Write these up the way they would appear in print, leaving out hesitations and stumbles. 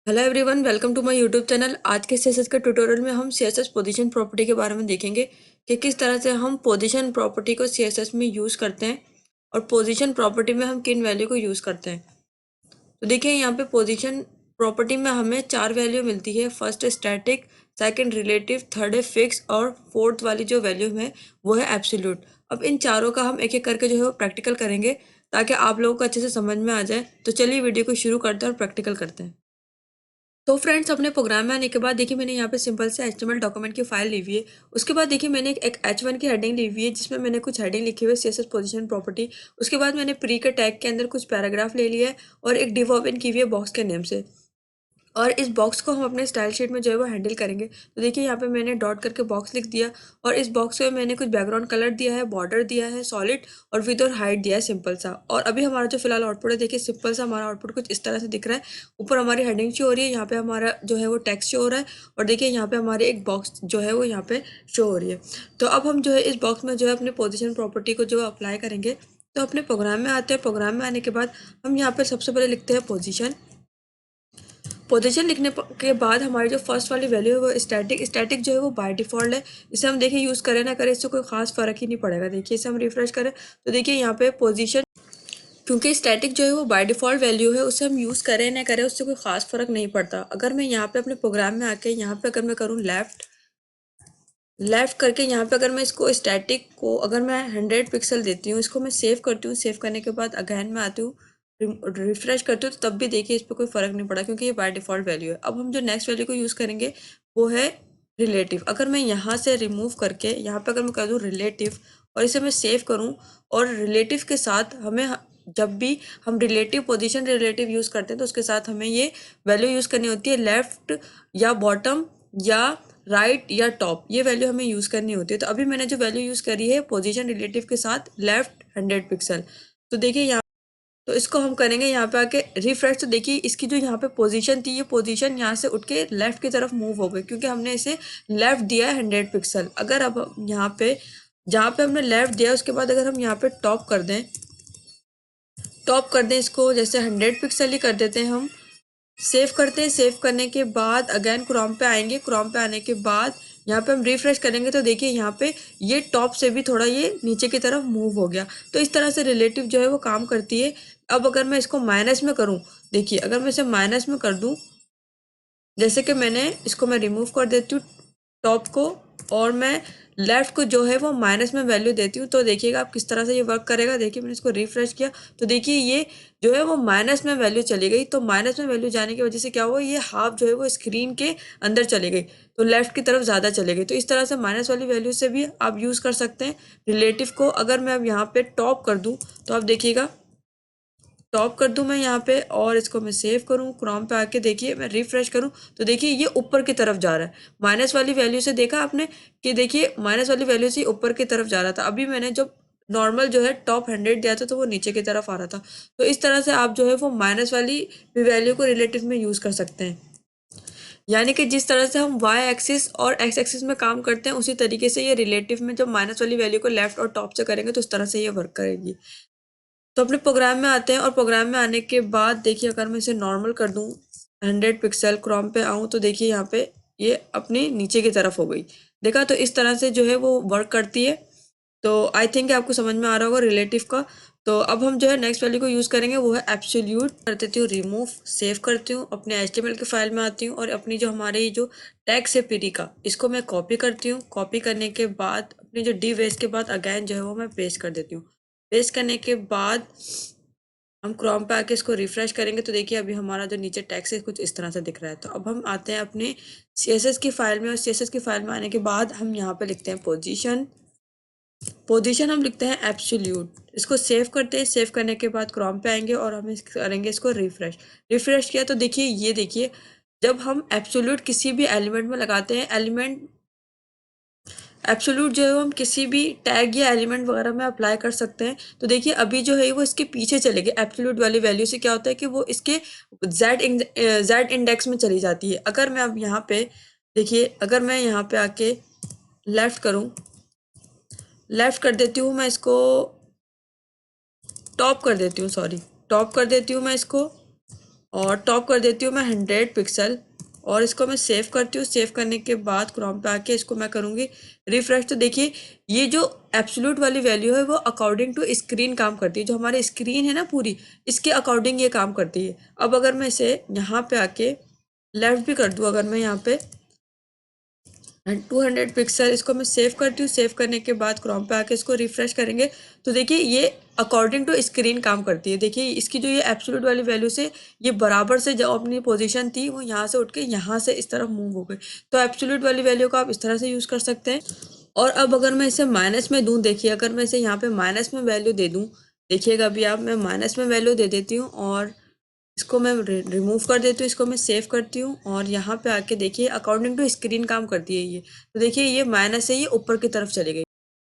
Hello everyone, welcome to my YouTube channel. आज के CSS के ट्यूटोरियल में हम सीएसएस पोजीशन प्रॉपर्टी के बारे में देखेंगे कि किस तरह से हम पोजीशन प्रॉपर्टी को सीएसएस में यूज़ करते हैं और पोजीशन प्रॉपर्टी में हम किन वैल्यू को यूज़ करते हैं। तो देखिए, यहाँ पे पोजीशन प्रॉपर्टी में हमें 4 वैल्यू मिलती है। फर्स्ट है स्टैटिक, सेकंड रिलेटिव, थर्ड है फिक्स और फोर्थ वाली जो वैल्यू है वो है एब्सोल्यूट। अब इन चारों का हम एक एक करके जो है वो प्रैक्टिकल करेंगे ताकि आप लोगों को अच्छे से समझ में आ जाए। तो चलिए वीडियो को शुरू करते हैं और प्रैक्टिकल करते हैं। तो फ्रेंड्स, अपने प्रोग्राम में आने के बाद देखिए मैंने यहाँ पे सिंपल से एचटीएमएल डॉक्यूमेंट की फाइल ली हुई है। उसके बाद देखिए मैंने एक H1 की हेडिंग ली हुई है जिसमें मैंने कुछ हेडिंग लिखी हुई है सीएसएस पोजीशन प्रॉपर्टी। उसके बाद मैंने प्री के टैग के अंदर कुछ पैराग्राफ ले लिया है और एक डिव ओपन की हुई है बॉक्स के नेम से। और इस बॉक्स को हम अपने स्टाइल शीट में जो है वो हैंडल करेंगे। तो देखिए यहाँ पे मैंने डॉट करके बॉक्स लिख दिया और इस बॉक्स में मैंने कुछ बैकग्राउंड कलर दिया है, बॉर्डर दिया है सॉलिड और विद और हाइट दिया है सिंपल सा। और अभी हमारा जो फिलहाल आउटपुट है, देखिए सिंपल सा हमारा आउटपुट कुछ इस तरह से दिख रहा है। ऊपर हमारी हेडिंग शो हो रही है, यहाँ पे हमारा जो है वो टेक्स्ट शो हो रहा है और देखिए यहाँ पे हमारे एक बॉक्स जो है वो यहाँ पे शो हो रही है। तो अब हम जो है इस बॉक्स में जो है अपने पोजिशन प्रॉपर्टी को जो अप्लाई करेंगे। तो अपने प्रोग्राम में आते हैं। प्रोग्राम में आने के बाद हम यहाँ पे सबसे पहले लिखते हैं पोजीशन। पोजीशन लिखने के बाद हमारी जो फर्स्ट वाली वैल्यू है वो स्टैटिक। स्टैटिक जो है वो बाय डिफॉल्ट है। इसे हम देखिए यूज़ करें ना करें इससे कोई खास फर्क ही नहीं पड़ेगा। देखिए इसे हम रिफ्रेश करें तो देखिए यहाँ पे पोजीशन, क्योंकि स्टैटिक जो है वो बाय डिफॉल्ट वैल्यू है, उसे हम यूज़ करें ना करें उससे कोई खास फर्क नहीं पड़ता। अगर मैं यहाँ पे अपने प्रोग्राम में आके यहाँ पे अगर मैं करूँ लेफ्ट लेफ्ट करके यहाँ पे अगर मैं इसको स्टैटिक को अगर मैं 100 पिक्सल देती हूँ, इसको मैं सेव करती हूँ। सेव करने के बाद अगेन मैं आती हूँ, रिफ्रेश करती हूँ, तो तब भी देखिए इस पर कोई फर्क नहीं पड़ा क्योंकि ये बाय डिफॉल्ट वैल्यू है। अब हम जो नेक्स्ट वैल्यू को यूज़ करेंगे वो है रिलेटिव। अगर मैं यहाँ से रिमूव करके यहाँ पे अगर मैं कर दूँ रिलेटिव और इसे मैं सेव करूँ और रिलेटिव के साथ हमें जब भी हम रिलेटिव पोजीशन रिलेटिव यूज़ करते हैं तो उसके साथ हमें ये वैल्यू यूज़ करनी होती है, लेफ्ट या बॉटम या राइट या टॉप, ये वैल्यू हमें यूज़ करनी होती है। तो अभी मैंने जो वैल्यू यूज़ करी है पोजीशन रिलेटिव के साथ लेफ्ट 100 पिक्सल। तो देखिए यहाँ, तो इसको हम करेंगे यहाँ पे आके रिफ्रेश। तो देखिए इसकी जो यहाँ पे पोजीशन थी, ये पोजीशन यहाँ से उठ के लेफ्ट की तरफ मूव हो गई क्योंकि हमने इसे लेफ्ट दिया है 100 पिक्सल। अगर अब यहाँ पे जहाँ पे हमने लेफ्ट दिया उसके बाद अगर हम यहाँ पे टॉप कर दें इसको, जैसे 100 पिक्सल ही कर देते हैं हम। सेव करते हैं। सेव करने के बाद अगेन क्रोम पे आएंगे। क्रोम पे आने के बाद यहाँ पे हम रिफ्रेश करेंगे तो देखिए यहाँ पे ये टॉप से भी थोड़ा ये नीचे की तरफ मूव हो गया। तो इस तरह से रिलेटिव जो है वो काम करती है। अब अगर मैं इसको माइनस में करूँ, देखिए अगर मैं इसे माइनस में कर दूँ, जैसे कि मैंने इसको मैं रिमूव कर देती हूँ टॉप को और मैं लेफ्ट को जो है वो माइनस में वैल्यू देती हूँ, तो देखिएगा आप किस तरह से ये वर्क करेगा। देखिए मैंने इसको रिफ्रेश किया तो देखिए ये जो है वो माइनस में वैल्यू चली गई। तो माइनस में वैल्यू जाने की वजह से क्या हुआ, ये हाफ जो है वो स्क्रीन के अंदर चली गई, तो लेफ्ट की तरफ ज़्यादा चले गई। तो इस तरह से माइनस वाली वैल्यू से भी आप यूज़ कर सकते हैं रिलेटिव को। अगर मैं अब यहाँ पे टॉप कर दूँ तो आप देखिएगा, टॉप कर दूं मैं यहाँ पे और इसको मैं सेव करूँ, क्रोम पे आके देखिए मैं रिफ्रेश करूँ तो देखिए ये ऊपर की तरफ जा रहा है। माइनस वाली वैल्यू से देखा आपने कि देखिए माइनस वाली वैल्यू से ऊपर की तरफ जा रहा था। अभी मैंने जब नॉर्मल जो है टॉप 100 दिया था तो वो नीचे की तरफ आ रहा था। तो इस तरह से आप जो है वो माइनस वाली वैल्यू को रिलेटिव में यूज़ कर सकते हैं। यानी कि जिस तरह से हम वाई एक्सिस और एक्स एक्सिस में काम करते हैं उसी तरीके से ये रिलेटिव में जब माइनस वाली वैल्यू को लेफ्ट और टॉप से करेंगे तो इस तरह से ये वर्क करेगी। तो अपने प्रोग्राम में आते हैं और प्रोग्राम में आने के बाद देखिए अगर मैं इसे नॉर्मल कर दूं 100 पिक्सल, क्रोम पे आऊँ तो देखिए यहाँ पे ये अपनी नीचे की तरफ हो गई। देखा, तो इस तरह से जो है वो वर्क करती है। तो आई थिंक आपको समझ में आ रहा होगा रिलेटिव का। तो अब हम जो है नेक्स्ट वैल्यू को यूज़ करेंगे वो है एब्सोल्यूट। कर देती हूँ रिमूव, सेव करती हूँ, अपने एचटीएमएल के फाइल में आती हूँ और अपनी जो हमारी जो टैक्स है पीडी का, इसको मैं कॉपी करती हूँ। कॉपी करने के बाद अपनी जो डी वेस के बाद अगेन जो है वो मैं पेस्ट कर देती हूँ। पेस्ट करने के बाद हम क्रोम पे आके इसको रिफ्रेश करेंगे तो देखिए अभी हमारा जो नीचे टेक्स्ट है कुछ इस तरह से दिख रहा है। तो अब हम आते हैं अपने सीएसएस की फाइल में और सीएसएस की फाइल में आने के बाद हम यहाँ पे लिखते हैं पोजीशन। पोजीशन हम लिखते हैं एब्सोल्यूट। इसको सेव करते हैं। सेव करने के बाद क्रोम पे आएंगे और हम करेंगे इसको रिफ्रेश। रिफ्रेश किया तो देखिए ये देखिए, जब हम एब्सोल्यूट किसी भी एलिमेंट में लगाते हैं, एब्सोल्यूट जो है वो हम किसी भी टैग या एलिमेंट वगैरह में अप्लाई कर सकते हैं। तो देखिए अभी जो है वो इसके पीछे चलेगी। एब्सोल्यूट वाली वैल्यू से क्या होता है कि वो इसके जेड इंडेक्स में चली जाती है। अगर मैं अब यहाँ पे देखिए, अगर मैं यहाँ पे आके लेफ्ट करूँ, लेफ्ट कर देती हूँ मैं इसको, टॉप कर देती हूँ, सॉरी टॉप कर देती हूँ मैं इसको और टॉप कर देती हूँ मैं 100 पिक्सल और इसको मैं सेव करती हूँ। सेव करने के बाद क्रोम पे आके इसको मैं करूँगी रिफ्रेश। तो देखिए ये जो एब्सोल्यूट वाली वैल्यू है वो अकॉर्डिंग टू स्क्रीन काम करती है, जो हमारी स्क्रीन है ना पूरी, इसके अकॉर्डिंग ये काम करती है। अब अगर मैं इसे यहाँ पे आके लेफ्ट भी कर दूँ, अगर मैं यहाँ पे 200 पिक्सल, इसको मैं सेव करती हूँ। सेव करने के बाद क्रोम पे आके इसको रिफ्रेश करेंगे तो देखिए ये अकॉर्डिंग टू स्क्रीन काम करती है। देखिए इसकी जो ये एब्सोल्यूट वाली वैल्यू से ये बराबर से जो अपनी पोजीशन थी वो यहाँ से उठ के यहाँ से इस तरफ मूव हो गई। तो एब्सोल्यूट वाली वैल्यू को आप इस तरह से यूज़ कर सकते हैं। और अब अगर मैं इसे माइनस में दूँ, देखिए अगर मैं इसे यहाँ पे माइनस में वैल्यू दे दूँ, देखिएगा अभी आप, मैं माइनस में वैल्यू दे देती हूँ और इसको मैं रिमूव कर देती हूँ, इसको मैं सेव करती हूँ और यहाँ पे आके देखिए अकॉर्डिंग टू स्क्रीन काम करती है ये। तो देखिए ये माइनस से ये ऊपर की तरफ चली गई।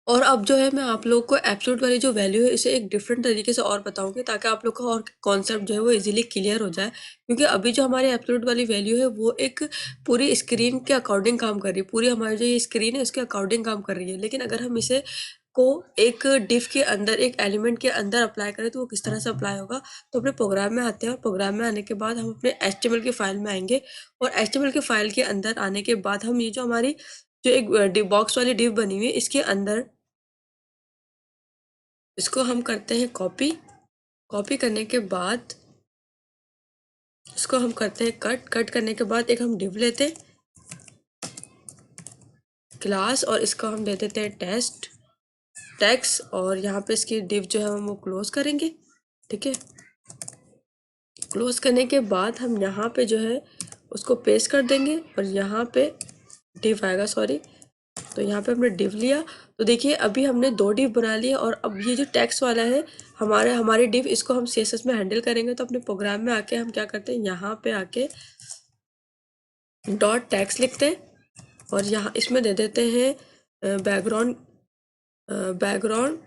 और अब जो है मैं आप लोग को एब्सोल्यूट वाली जो वैल्यू है इसे एक डिफरेंट तरीके से और बताऊंगी, ताकि आप लोग का और कॉन्सेप्ट जो है वो इजीली क्लियर हो जाए। क्योंकि अभी जो हमारी एब्सोल्यूट वाली वैल्यू है वो एक पूरी स्क्रीन के अकॉर्डिंग काम कर रही है, पूरी हमारी जो ये स्क्रीन है उसके अकॉर्डिंग काम कर रही है। लेकिन अगर हम इसे को एक डिफ के अंदर, एक एलिमेंट के अंदर अप्लाई करें तो वो किस तरह से अप्लाई होगा। तो अपने प्रोग्राम में आते हैं और प्रोग्राम में आने के बाद हम अपने HTML की फाइल में आएंगे और HTML की फाइल के अंदर आने के बाद हम ये जो हमारी जो एक बॉक्स वाली डिव बनी हुई है इसके अंदर इसको हम करते हैं कॉपी। कॉपी करने के बाद इसको हम करते हैं कट। कट करने के बाद एक हम डिव लेते हैं क्लास और इसको हम दे देते हैं टेस्ट टेक्स और यहाँ पे इसकी डिव जो है हम वो क्लोज करेंगे। ठीक है, क्लोज करने के बाद हम यहाँ पे जो है उसको पेस्ट कर देंगे और यहाँ पे डिव आएगा, सॉरी। तो यहाँ पे हमने डिव लिया तो देखिए अभी हमने 2 डिव बना लिए। और अब ये जो टेक्स्ट वाला है हमारी डिव, इसको हम CSS में हैंडल करेंगे। तो अपने प्रोग्राम में आके हम क्या करते हैं, यहाँ पे आके डॉट टेक्स्ट लिखते हैं और यहाँ इसमें दे देते हैं बैकग्राउंड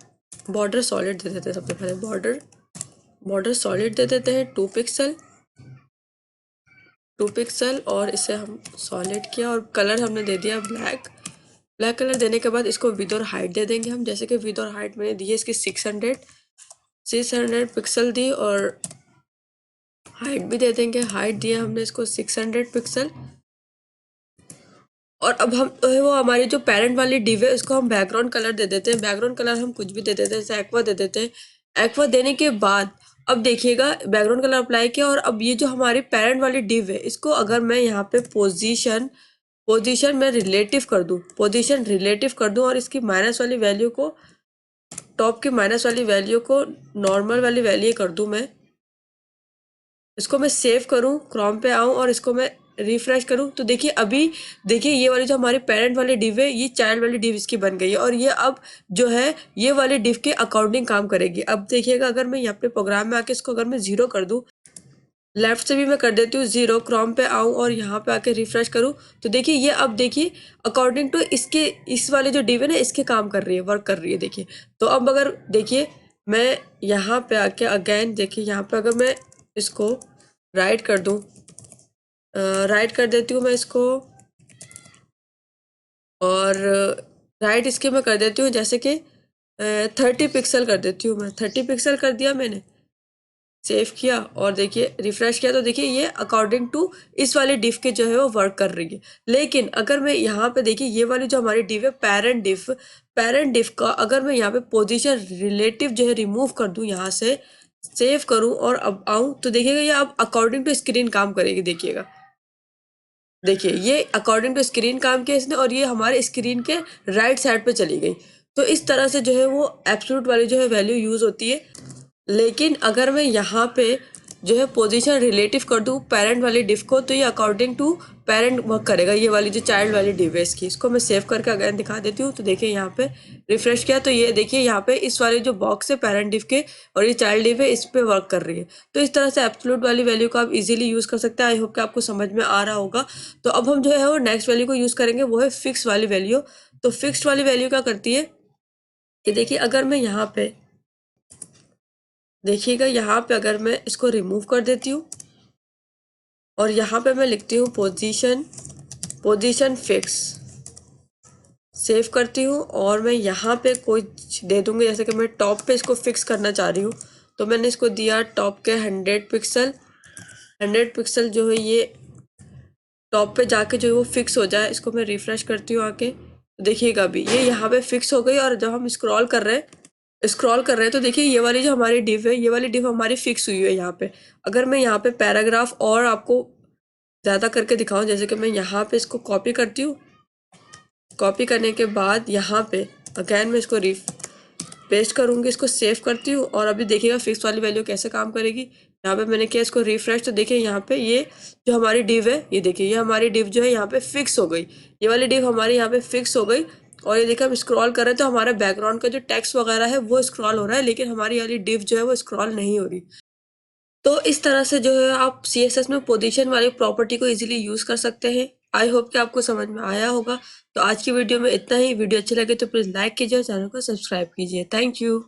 बॉर्डर सॉलिड दे देते हैं। सबसे पहले बॉर्डर सॉलिड दे देते हैं 2 पिक्सल और इसे हम सॉलिड किया और कलर हमने दे दिया ब्लैक कलर। देने के बाद इसको विद और हाइट दे देंगे हम, जैसे कि विद और हाइट मैंने दी है इसकी 600 पिक्सल दी और हाइट भी दे देंगे। हाइट दिया हमने इसको 600 पिक्सल। और अब हम वो हमारी जो पेरेंट वाली डिव है उसको हम बैकग्राउंड कलर दे देते हैं। बैकग्राउंड कलर हम कुछ भी दे देते हैं, जैसे एक्वा दे देते हैं। एक्वा देने के बाद अब देखिएगा बैकग्राउंड कलर अप्लाई किया और अब ये जो हमारी पेरेंट वाली डिव है इसको अगर मैं यहाँ पे पोजीशन में रिलेटिव कर दूँ, पोजीशन रिलेटिव कर दूँ और इसकी माइनस वाली वैल्यू को, टॉप की माइनस वाली वैल्यू को नॉर्मल वाली वैल्यू कर दूँ मैं। इसको मैं सेव करूँ, क्रोम पे आऊँ और इसको मैं रिफ्रेश करूँ तो देखिए अभी देखिए ये वाली जो हमारी पेरेंट वाली डिव है ये चाइल्ड वाली डिव इसकी बन गई है और ये अब जो है ये वाली डिव के अकॉर्डिंग काम करेगी। अब देखिएगा अगर मैं यहाँ पे प्रोग्राम में आके इसको अगर मैं 0 कर दूँ, लेफ्ट से भी मैं कर देती हूँ 0, क्रोम पे आऊँ और यहाँ पे आके रिफ्रेश करूँ तो देखिए ये अब देखिए अकॉर्डिंग टू इसके इस वाले जो डिव है ना इसके काम कर रही है, वर्क कर रही है। देखिए तो अब अगर देखिए मैं यहाँ पे आके अगेन देखिए यहाँ पे अगर मैं इसको राइट कर दूँ, राइट कर देती हूँ मैं इसको और राइट इसके मैं कर देती हूँ जैसे कि 30 पिक्सल कर देती हूँ मैं। 30 पिक्सल कर दिया मैंने, सेव किया और देखिए रिफ्रेश किया तो देखिए ये अकॉर्डिंग टू इस वाली डिव के जो है वो वर्क कर रही है। लेकिन अगर मैं यहाँ पे देखिए ये वाली जो हमारी डिव है पेरेंट डिव का अगर मैं यहाँ पे पोजीशन रिलेटिव जो है रिमूव कर दूँ, यहाँ से सेव करूँ और अब आऊँ तो देखिएगा ये अब अकॉर्डिंग टू स्क्रीन काम करेगी। देखिएगा देखिए ये अकॉर्डिंग टू स्क्रीन काम किया इसने और ये हमारे स्क्रीन के राइट साइड पे चली गई। तो इस तरह से जो है वो एब्सोल्यूट वाली जो है वैल्यू यूज़ होती है। लेकिन अगर मैं यहाँ पे जो है पोजीशन रिलेटिव कर दूँ पेरेंट वाली डिव को तो ये अकॉर्डिंग टू पेरेंट वर्क करेगा। ये वाली जो चाइल्ड वाली डिव है इसकी, इसको मैं सेव करके अगेन दिखा देती हूँ तो देखिए यहाँ पे रिफ्रेश किया तो ये देखिए यहाँ पे इस वाले जो बॉक्स है पेरेंट डिव के और ये चाइल्ड डिव है इस पे वर्क कर रही है। तो इस तरह से एब्सोल्यूट वाली वैल्यू को आप इजीली यूज़ कर सकते हैं। आई होप कि आपको समझ में आ रहा होगा। तो अब हम जो है वो नेक्स्ट वैल्यू को यूज़ करेंगे, वो है फिक्स वाली वैल्यू। तो फिक्स्ड वाली वैल्यू क्या करती है कि देखिए अगर मैं यहाँ पे देखिएगा यहाँ पे अगर मैं इसको रिमूव कर देती हूँ और यहाँ पे मैं लिखती हूँ पोजीशन फिक्स, सेव करती हूँ और मैं यहाँ पे कोई दे दूँगी, जैसे कि मैं टॉप पे इसको फिक्स करना चाह रही हूँ तो मैंने इसको दिया टॉप के 100 100 पिक्सल जो है ये टॉप पे जाके जो है वो फिक्स हो जाए। इसको मैं रिफ्रेश करती हूँ आके, तो देखिएगा अभी ये यहाँ पे फिक्स हो गई। और जब हम स्क्रॉल कर रहे हैं तो देखिए ये वाली जो हमारी डिव है, ये वाली डिव हमारी फिक्स हुई है यहाँ पे। अगर मैं यहाँ पे पैराग्राफ और आपको ज़्यादा करके दिखाऊं, जैसे कि मैं यहाँ पे इसको कॉपी करती हूँ, कॉपी करने के बाद यहाँ पे अगैन मैं इसको पेस्ट करूँगी, इसको सेव करती हूँ। और अभी देखिएगा फिक्स वाली वैल्यू कैसे काम करेगी। यहाँ पे मैंने किया इसको रिफ्रेश, तो देखिए यहाँ पे ये जो हमारी डिव है, ये देखिए ये हमारी डिव जो है यहाँ पे फिक्स हो गई। ये वाली डिव हमारी यहाँ पे फिक्स हो गई। और ये देखिए हम स्क्रॉल कर रहे हैं तो हमारे बैकग्राउंड का जो टेक्स्ट वगैरह है वो स्क्रॉल हो रहा है, लेकिन हमारी वाली डिव जो है वो स्क्रॉल नहीं हो रही। तो इस तरह से जो है आप CSS में पोजीशन वाली प्रॉपर्टी को इजीली यूज कर सकते हैं। आई होप कि आपको समझ में आया होगा। तो आज की वीडियो में इतना ही। वीडियो अच्छी लगे तो प्लीज लाइक कीजिए और चैनल को सब्सक्राइब कीजिए। Thank you.